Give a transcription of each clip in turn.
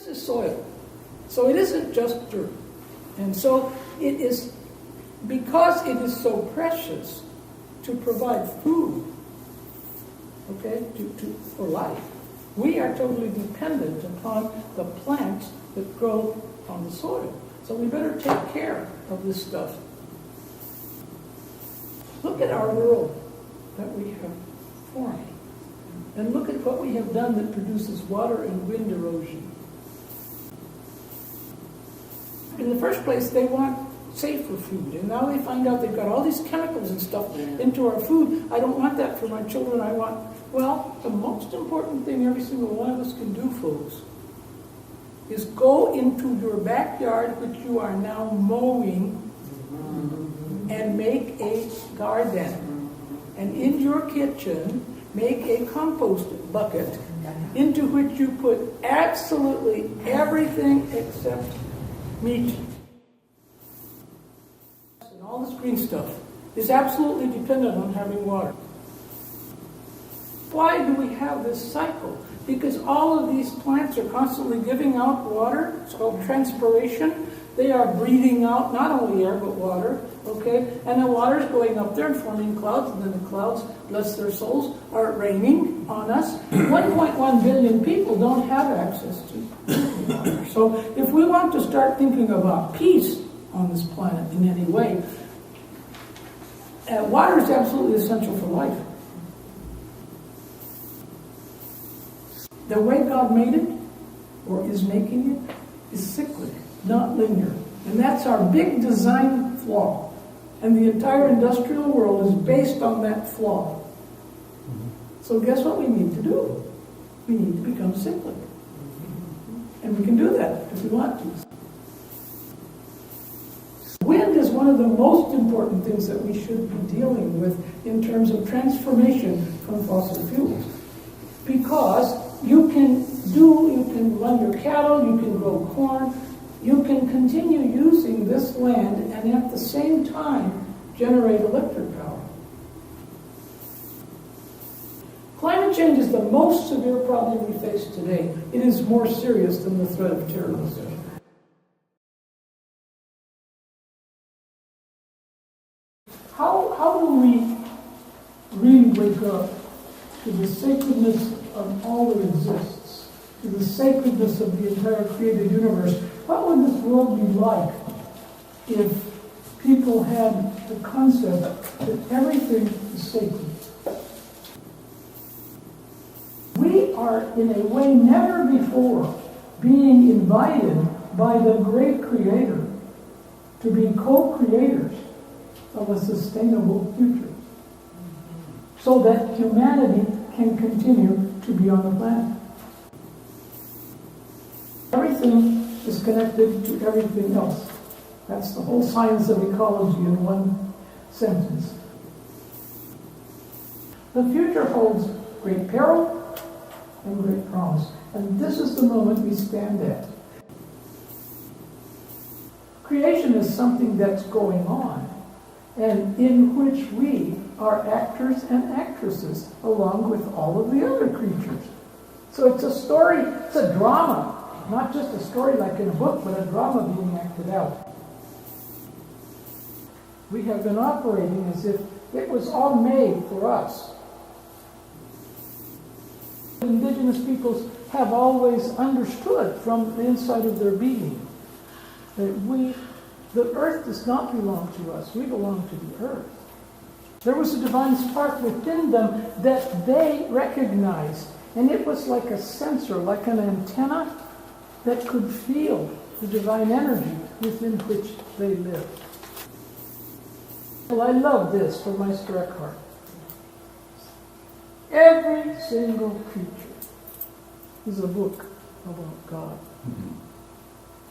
This is soil. So it isn't just dirt. And so it is, because it is so precious to provide food, okay, for life, we are totally dependent upon the plants that grow on the soil. So we better take care of this stuff. Look at our world that we have formed. And look at what we have done that produces water and wind erosion. In the first place, they want safer food. And now they find out they've got all these chemicals and stuff into our food. I don't want that for my children. I want, well, the most important thing every single one of us can do, folks, is go into your backyard, which you are now mowing, and make a garden. And in your kitchen, make a compost bucket into which you put absolutely everything except meat. And all this green stuff is absolutely dependent on having water. Why do we have this cycle? Because all of these plants are constantly giving out water. It's called transpiration. They are breathing out not only air but water, okay? And the water is going up there and forming clouds, and then the clouds, bless their souls, are raining on us. 1.1 billion people don't have access to drinking water. So if we want to start thinking about peace on this planet in any way, water is absolutely essential for life. The way God made it, or is making it, is cyclic, not linear. And that's our big design flaw. And the entire industrial world is based on that flaw. So guess what we need to do? We need to become cyclic. And we can do that if we want to. Wind is one of the most important things that we should be dealing with in terms of transformation from fossil fuels. Because you can run your cattle, you can grow corn, you can continue using this land and at the same time generate electric power. Climate change is the most severe problem we face today. It is more serious than the threat of terrorism. How do we really wake up to the sacredness of all that exists, to the sacredness of the entire created universe? What would this world be like if people had the concept that everything is sacred? We are, in a way never before, being invited by the great Creator to be co-creators of a sustainable future, so that humanity can continue to be on the planet. Everything is connected to everything else. That's the whole science of ecology in one sentence. The future holds great peril and great promise. And this is the moment we stand at. Creation is something that's going on, and in which we are actors and actresses along with all of the other creatures. So it's a story, it's a drama. Not just a story like in a book, but a drama being acted out. We have been operating as if it was all made for us. Indigenous peoples have always understood from the inside of their being that the earth does not belong to us. We belong to the earth. There was a divine spark within them that they recognized, and it was like a sensor, like an antenna that could feel the divine energy within which they live. Well, I love this from Meister Eckhart. Every single creature is a book about God. Mm-hmm.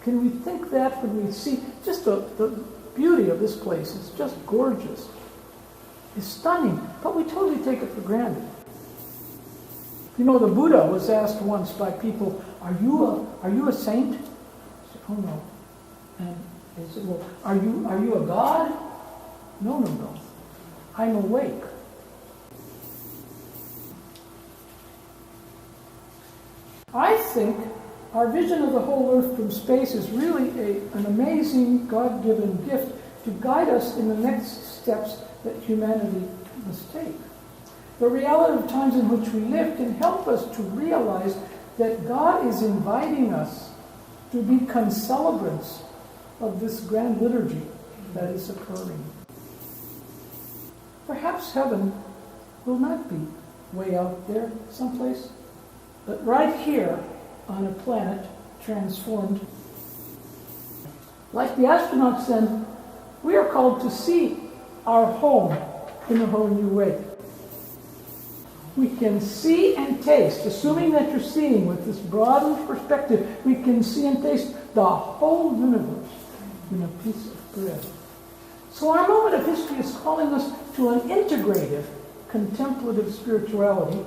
Can we think that when we see just the beauty of this place? It's just gorgeous. It's stunning, but we totally take it for granted. You know, the Buddha was asked once by people, are you a saint? He said, oh no. And they said, well, are you a god? No. I'm awake. I think Our vision of the whole earth from space is really an amazing God-given gift to guide us in the next steps that humanity must take. The reality of times in which we live can help us to realize that God is inviting us to be concelebrants of this grand liturgy that is occurring. Perhaps heaven will not be way out there someplace, but right here on a planet transformed. Like the astronauts then, we are called to see our home in a whole new way. We can see and taste, assuming that you're seeing with this broadened perspective, we can see and taste the whole universe in a piece of bread. So our moment of history is calling us to an integrative, contemplative spirituality